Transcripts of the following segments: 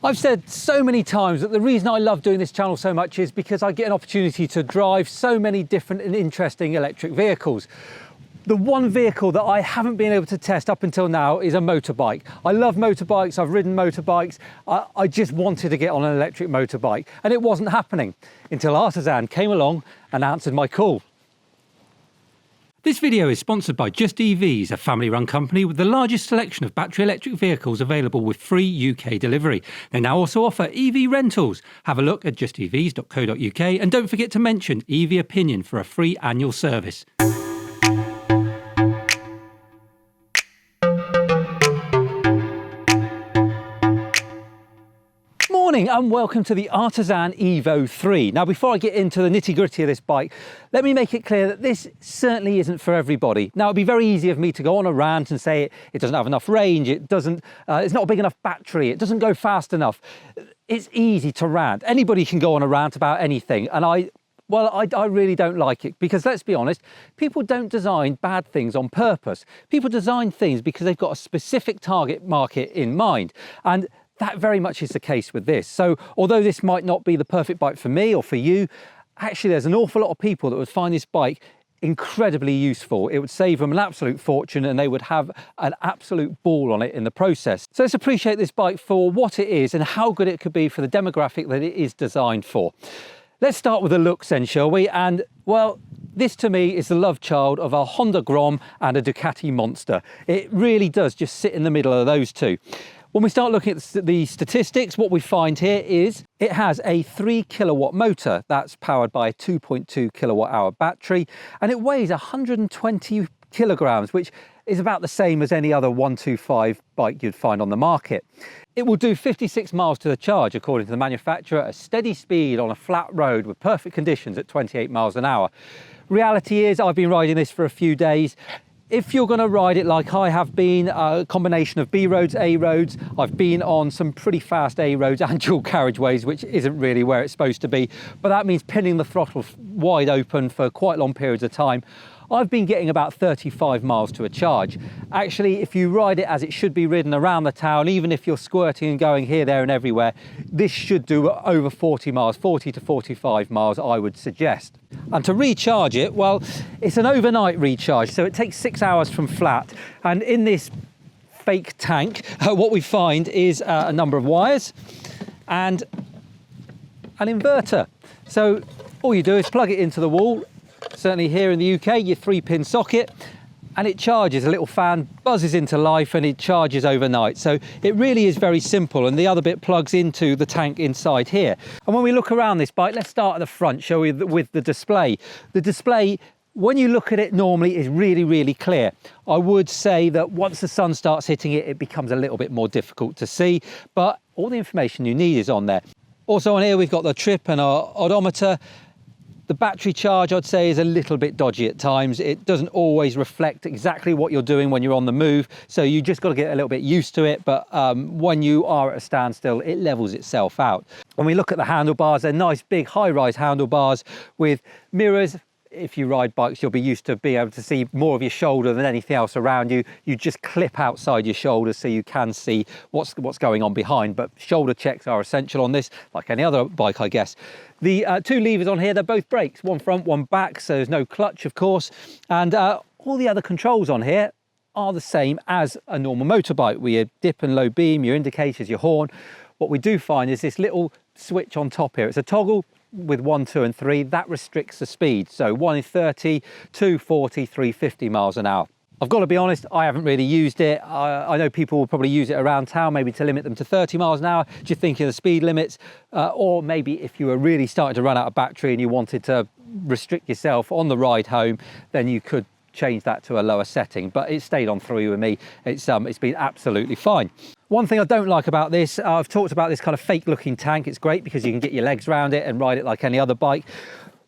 I've said so many times that the reason I love doing this channel so much is because I get an opportunity to drive so many different and interesting electric vehicles. The one vehicle that I haven't been able to test up until now is a motorbike. I love motorbikes, I've ridden motorbikes. I just wanted to get on an electric motorbike and it wasn't happening until Artisan came along and answered my call. This video is sponsored by Just EVs, a family-run company with the largest selection of battery electric vehicles available with free UK delivery. They now also offer EV rentals. Have a look at justevs.co.uk and don't forget to mention EV Opinion for a free annual service. Morning and welcome to the Artisan Evo3. Now before I get into the nitty-gritty of this bike, let me make it clear that this certainly isn't for everybody. Now it'd be very easy of me to go on a rant and say it doesn't have enough range, it's not a big enough battery, it doesn't go fast enough. It's easy to rant. Anybody can go on a rant about anything, and I really don't like it because, let's be honest, people don't design bad things on purpose. People design things because they've got a specific target market in mind, and that very much is the case with this. So although this might not be the perfect bike for me or for you, actually there's an awful lot of people that would find this bike incredibly useful. It would save them an absolute fortune and they would have an absolute ball on it in the process. So let's appreciate this bike for what it is and how good it could be for the demographic that it is designed for. Let's start with the looks then, shall we? And well, this to me is the love child of a Honda Grom and a Ducati Monster. It really does just sit in the middle of those two. When we start looking at the statistics, what we find here is it has a 3 kilowatt motor that's powered by a 2.2 kilowatt hour battery, and it weighs 120 kilograms, which is about the same as any other 125 bike you'd find on the market. It will do 56 miles to the charge, according to the manufacturer, at a steady speed on a flat road with perfect conditions at 28 miles an hour. Reality is, I've been riding this for a few days. If you're going to ride it like I have been, a combination of B roads, A roads, I've been on some pretty fast A roads and dual carriageways, which isn't really where it's supposed to be, but that means pinning the throttle wide open for quite long periods of time. I've been getting about 35 miles to a charge. Actually, if you ride it as it should be ridden around the town, even if you're squirting and going here, there and everywhere, this should do over 40 miles, 40 to 45 miles, I would suggest. And to recharge it, well, it's an overnight recharge, so it takes 6 hours from flat. And in this fake tank, what we find is a number of wires and an inverter. So all you do is plug it into the wall. Certainly here in the UK, your 3-pin socket, and it charges. A little fan buzzes into life and it charges overnight. So it really is very simple, and the other bit plugs into the tank inside here. And when we look around this bike, let's start at the front, shall we, with the display. The display, when you look at it normally, is really, really clear. I would say that once the sun starts hitting it, it becomes a little bit more difficult to see, but all the information you need is on there. Also on here, we've got the trip and our odometer. The battery charge, I'd say, is a little bit dodgy at times. It doesn't always reflect exactly what you're doing when you're on the move, so you just got to get a little bit used to it, but when you are at a standstill, it levels itself out. When we look at the handlebars, they're nice big high-rise handlebars with mirrors. If you ride bikes, you'll be used to being able to see more of your shoulder than anything else around you. You just clip outside your shoulders so you can see what's going on behind, but shoulder checks are essential on this, like any other bike, I guess. The two levers on here, they're both brakes, one front, one back, so there's no clutch, of course, and all the other controls on here are the same as a normal motorbike, with your dip and low beam, your indicators, your horn. What we do find is this little switch on top here. It's a toggle with 1, 2 and 3, that restricts the speed. So 1 is 30, 2, 40, 3, 50 miles an hour. I've got to be honest, I haven't really used it. I know people will probably use it around town, maybe to limit them to 30 miles an hour, just thinking of the speed limits, or maybe if you were really starting to run out of battery and you wanted to restrict yourself on the ride home, then you could change that to a lower setting, but it stayed on 3 with me. It's been absolutely fine. One thing I don't like about this, I've talked about this kind of fake looking tank. It's great because you can get your legs around it and ride it like any other bike.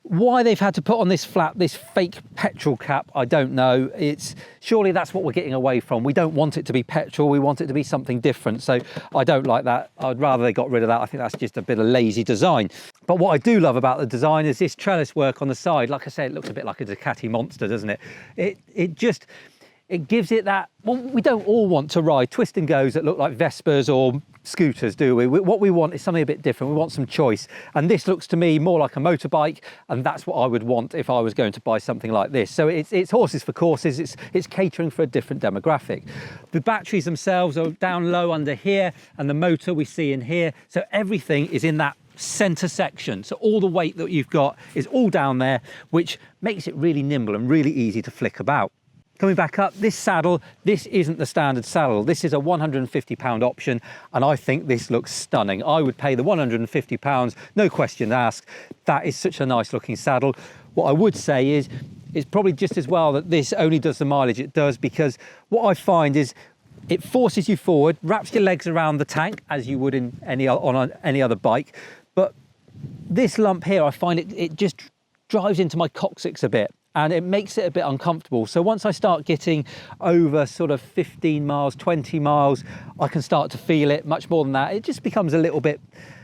Why they've had to put on this flap, this fake petrol cap, I don't know. Surely that's what we're getting away from. We don't want it to be petrol, we want it to be something different. So I don't like that. I'd rather they got rid of that. I think that's just a bit of lazy design. But what I do love about the design is this trellis work on the side. Like I said, it looks a bit like a Ducati Monster, doesn't it? It gives it that, well, we don't all want to ride twist and goes that look like Vespers or scooters, do we? What we want is something a bit different. We want some choice. And this looks to me more like a motorbike, and that's what I would want if I was going to buy something like this. So it's horses for courses, it's catering for a different demographic. The batteries themselves are down low under here, and the motor we see in here. So everything is in that center section. So all the weight that you've got is all down there, which makes it really nimble and really easy to flick about. Coming back up, this saddle, this isn't the standard saddle. This is a £150 option, and I think this looks stunning. I would pay the £150, no question asked. That is such a nice looking saddle. What I would say is, it's probably just as well that this only does the mileage it does, because what I find is it forces you forward, wraps your legs around the tank as you would on any other bike. But this lump here, I find it just drives into my coccyx a bit, and it makes it a bit uncomfortable. So once I start getting over sort of 15 miles, 20 miles, I can start to feel it. Much more than that, it just becomes a little bit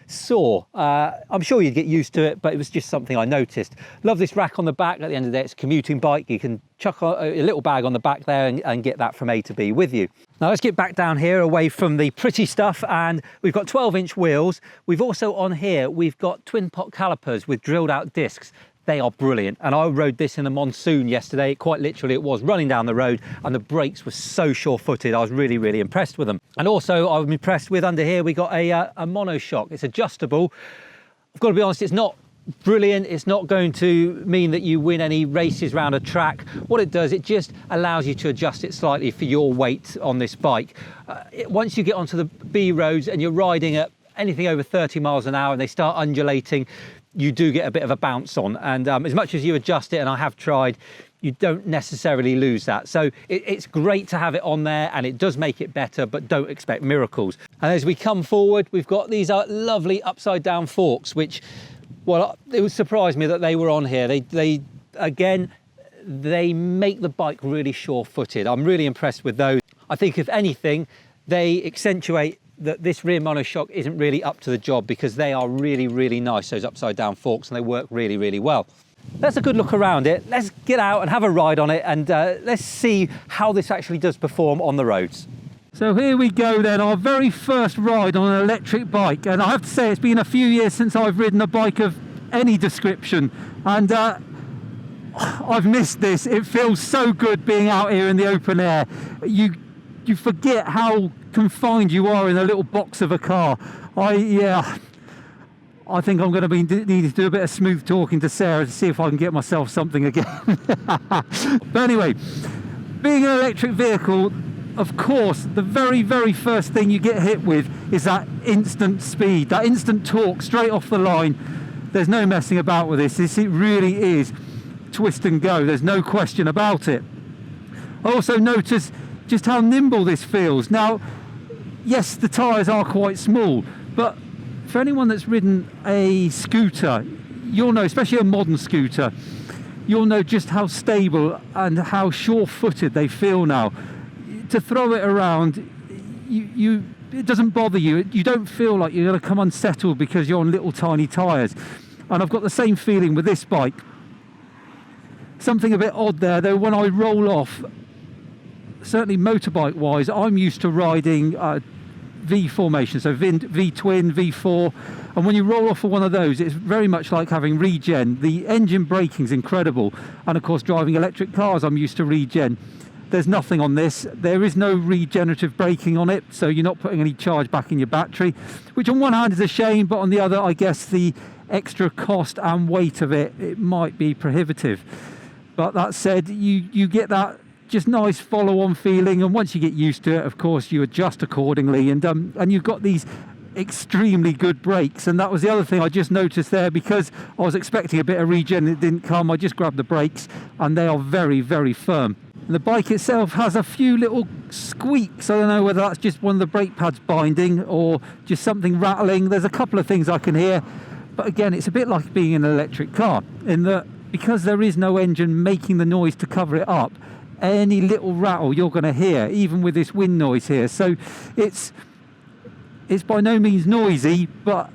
sore. I'm sure you'd get used to it, but it was just something I noticed. Love this rack on the back. At the end of the day, it's a commuting bike. You can chuck a little bag on the back there and get that from A to B with you. Now let's get back down here away from the pretty stuff, and we've got 12-inch wheels. We've also on here, we've got twin pot calipers with drilled out discs. They are brilliant, and I rode this in the monsoon yesterday. Quite literally, it was running down the road, and the brakes were so sure-footed. I was really, really impressed with them. And also, I was impressed with under here, we got a monoshock. It's adjustable. I've got to be honest, it's not brilliant. It's not going to mean that you win any races around a track. What it does, it just allows you to adjust it slightly for your weight on this bike. Once you get onto the B roads and you're riding at anything over 30 miles an hour and they start undulating, you do get a bit of a bounce on, and as much as you adjust it, and I have tried, you don't necessarily lose that. So it's great to have it on there, and it does make it better, but don't expect miracles. And as we come forward, we've got these lovely upside down forks, which, well, it would surprise me that they were on here. They again, they make the bike really sure-footed. I'm really impressed with those. I think if anything, they accentuate that this rear monoshock isn't really up to the job, because they are really, really nice, those upside down forks, and they work really, really well. That's a good look around it. Let's get out and have a ride on it, and let's see how this actually does perform on the roads. So here we go then, our very first ride on an electric bike, and I have to say it's been a few years since I've ridden a bike of any description, and I've missed this. It feels so good being out here in the open air. You forget how confined you are in a little box of a car. I think I'm going to be needing to do a bit of smooth talking to Sarah to see if I can get myself something again. But anyway, being an electric vehicle, of course, the very, very first thing you get hit with is that instant speed, that instant torque straight off the line. There's no messing about with this. It really is twist and go. There's no question about it. I also noticed just how nimble this feels. Now, yes, the tyres are quite small, but for anyone that's ridden a scooter, you'll know, especially a modern scooter, you'll know just how stable and how sure-footed they feel now. To throw it around, it doesn't bother you. You don't feel like you're going to come unsettled because you're on little tiny tyres. And I've got the same feeling with this bike. Something a bit odd there, though, when I roll off, certainly motorbike wise, I'm used to riding V formation, so V twin, V4, and when you roll off of one of those, it's very much like having regen. The engine braking's incredible, and of course driving electric cars, I'm used to regen. There's nothing on this. There is no regenerative braking on it, so you're not putting any charge back in your battery, which on one hand is a shame, but on the other, I guess the extra cost and weight of it might be prohibitive. But that said, you get that just nice follow-on feeling, and once you get used to it, of course, you adjust accordingly, and you've got these extremely good brakes. And that was the other thing I just noticed there, because I was expecting a bit of regen, it didn't come. I just grabbed the brakes, and they are very, very firm. And the bike itself has a few little squeaks. I don't know whether that's just one of the brake pads binding or just something rattling. There's a couple of things I can hear, but again, it's a bit like being in an electric car, in that because there is no engine making the noise to cover it up, any little rattle you're going to hear, even with this wind noise here. So it's by no means noisy, but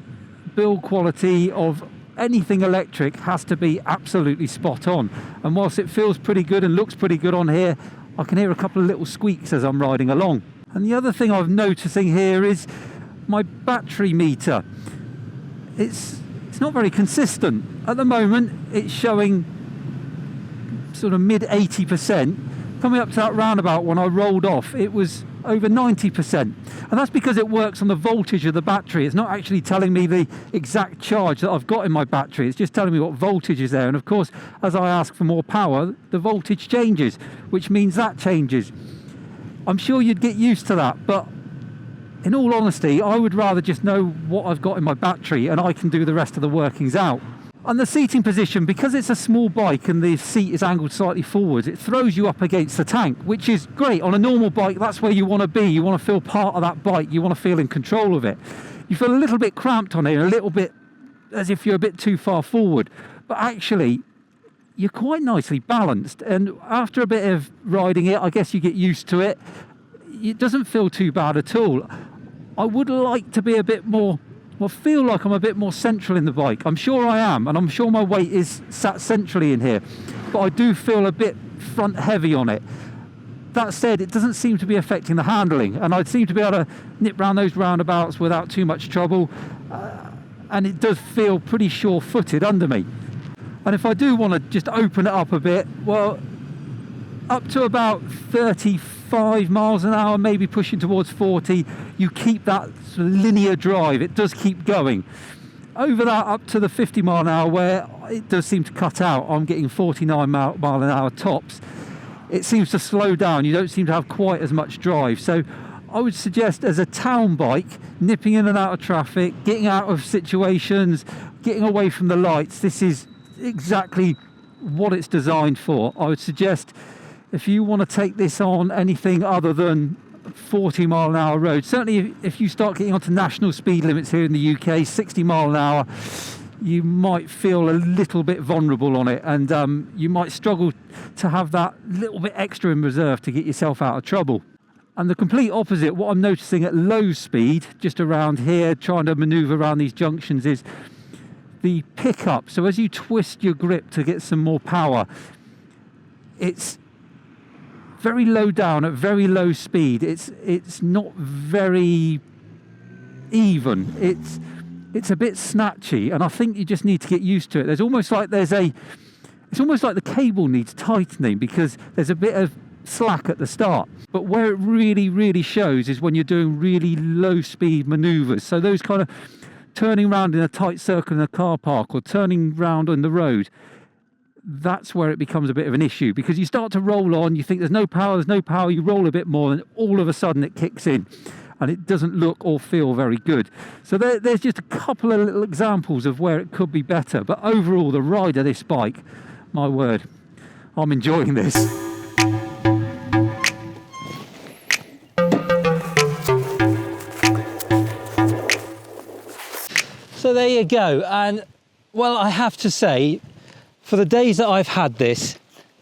build quality of anything electric has to be absolutely spot on. And whilst it feels pretty good and looks pretty good on here, I can hear a couple of little squeaks as I'm riding along. And the other thing I'm noticing here is my battery meter. It's not very consistent. At the moment, it's showing sort of mid 80%. Coming up to that roundabout when I rolled off, it was over 90%. And that's because it works on the voltage of the battery. It's not actually telling me the exact charge that I've got in my battery. It's just telling me what voltage is there. And of course, as I ask for more power, the voltage changes, which means that changes. I'm sure you'd get used to that, but in all honesty, I would rather just know what I've got in my battery and I can do the rest of the workings out. And the seating position, because it's a small bike and the seat is angled slightly forwards, it throws you up against the tank, which is great. On a normal bike, that's where you want to be. You want to feel part of that bike. You want to feel in control of it. You feel a little bit cramped on it, a little bit as if you're a bit too far forward. But actually, you're quite nicely balanced. And after a bit of riding it, I guess you get used to it. It doesn't feel too bad at all. I would like to be a bit more, well, feel like I'm a bit more central in the bike. I'm sure I am, and I'm sure my weight is sat centrally in here, but I do feel a bit front heavy on it. That said, it doesn't seem to be affecting the handling, and I seem to be able to nip round those roundabouts without too much trouble, and it does feel pretty sure-footed under me. And if I do want to just open it up a bit, well, up to about 35 miles an hour, maybe pushing towards 40, you keep that sort of linear drive. It does keep going. Over that, up to the 50 mile an hour, where it does seem to cut out, I'm getting 49 mile an hour tops. It seems to slow down. You don't seem to have quite as much drive. So I would suggest, as a town bike, nipping in and out of traffic, getting out of situations, getting away from the lights, this is exactly what it's designed for. I would suggest, if you want to take this on anything other than 40 mile an hour road, certainly if you start getting onto national speed limits here in the UK, 60 mile an hour, you might feel a little bit vulnerable on it, and you might struggle to have that little bit extra in reserve to get yourself out of trouble. And the complete opposite, what I'm noticing at low speed, just around here, trying to maneuver around these junctions, is the pickup. So as you twist your grip to get some more power, it's very low down at very low speed. It's not very even. It's a bit snatchy, and I think you just need to get used to it. It's almost like the cable needs tightening, because there's a bit of slack at the start. But where it really, really shows is when you're doing really low speed maneuvers. So those kind of turning around in a tight circle in a car park, or turning round on the road, that's where it becomes a bit of an issue, because you start to roll on, you think there's no power, you roll a bit more, and all of a sudden it kicks in, and it doesn't look or feel very good. So there's just a couple of little examples of where it could be better, but overall, the ride of this bike, my word, I'm enjoying this. So there you go, and well, I have to say, for the days that I've had this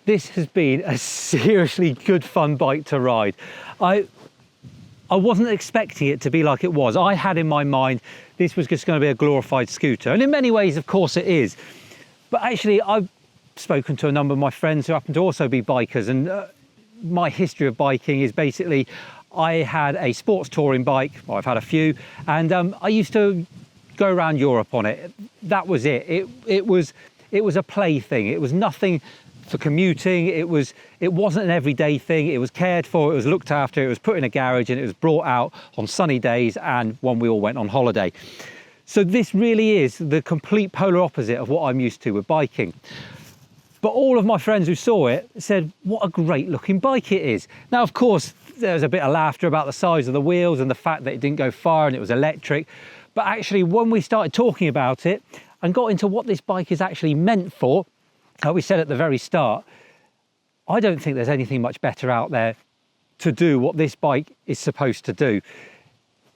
has been a seriously good fun bike to ride. I wasn't expecting it to be like it was. I had in my mind this was just going to be a glorified scooter, and in many ways, of course, it is. But actually, I've spoken to a number of my friends who happen to also be bikers, and my history of biking is basically, I had a sports touring bike, well, I've had a few, and I used to go around Europe on it. That was it. It was a plaything. It was nothing for commuting. It wasn't an everyday thing. It was cared for, it was looked after, it was put in a garage, and it was brought out on sunny days and when we all went on holiday. So this really is the complete polar opposite of what I'm used to with biking. But all of my friends who saw it said, what a great looking bike it is. Now, of course, there's a bit of laughter about the size of the wheels and the fact that it didn't go far and it was electric. But actually, when we started talking about it and got into what this bike is actually meant for, like we said at the very start, I don't think there's anything much better out there to do what this bike is supposed to do.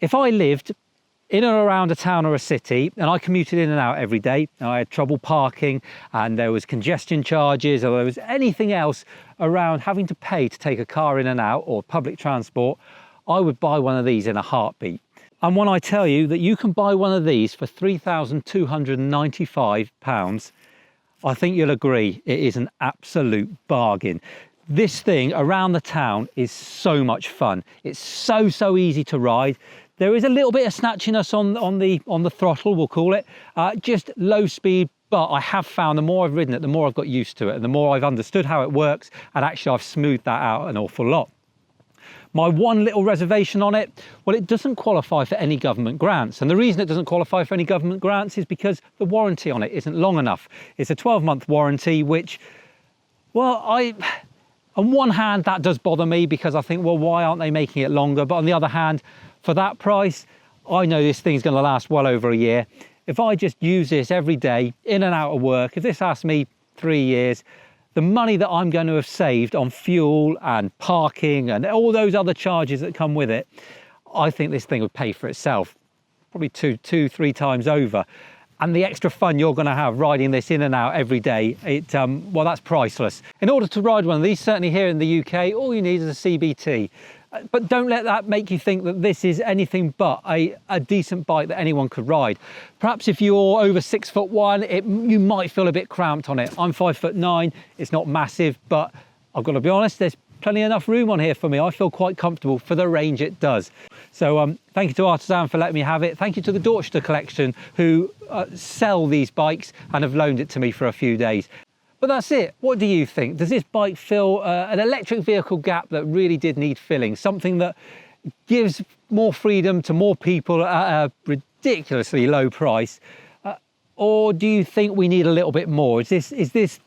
If I lived in and around a town or a city and I commuted in and out every day, and I had trouble parking and there was congestion charges, or there was anything else around having to pay to take a car in and out, or public transport, I would buy one of these in a heartbeat. And when I tell you that you can buy one of these for £3,295, I think you'll agree it is an absolute bargain. This thing around the town is so much fun. It's so easy to ride. There is a little bit of snatchiness on the throttle, we'll call it, just low speed. But I have found the more I've ridden it, the more I've got used to it, and the more I've understood how it works, and actually I've smoothed that out an awful lot. My one little reservation on it, well, it doesn't qualify for any government grants. And the reason it doesn't qualify for any government grants is because the warranty on it isn't long enough. It's a 12-month warranty, which, well, on one hand, that does bother me because I think, well, why aren't they making it longer? But on the other hand, for that price, I know this thing's going to last well over a year. If I just use this every day, in and out of work, if this lasts me 3 years, the money that I'm going to have saved on fuel and parking and all those other charges that come with it, I think this thing would pay for itself, probably two, 3 times over. And the extra fun you're going to have riding this in and out every day, well, that's priceless. In order to ride one of these, certainly here in the UK, all you need is a CBT. But don't let that make you think that this is anything but a decent bike that anyone could ride. Perhaps if you're over 6'1", you might feel a bit cramped on it. I'm 5'9", it's not massive, but I've got to be honest, there's plenty enough room on here for me. I feel quite comfortable for the range it does. So thank you to Artisan for letting me have it. Thank you to the Dorchester collection who sell these bikes and have loaned it to me for a few days. But that's it. What do you think? Does this bike fill an electric vehicle gap that really did need filling? Something that gives more freedom to more people at a ridiculously low price? Or do you think we need a little bit more? Is this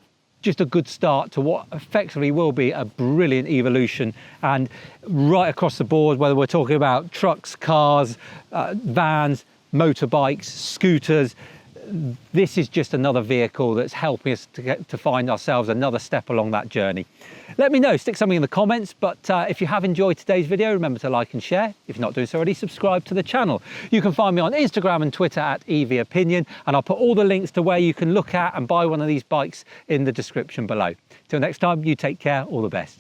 just a good start to what effectively will be a brilliant evolution, and right across the board, whether we're talking about trucks, cars, vans, motorbikes, scooters, this is just another vehicle that's helping us to find ourselves another step along that journey. Let me know, stick something in the comments, but if you have enjoyed today's video, remember to like and share. If you're not doing so already, subscribe to the channel. You can find me on Instagram and Twitter at EVOpinion, and I'll put all the links to where you can look at and buy one of these bikes in the description below. Till next time, you take care, all the best.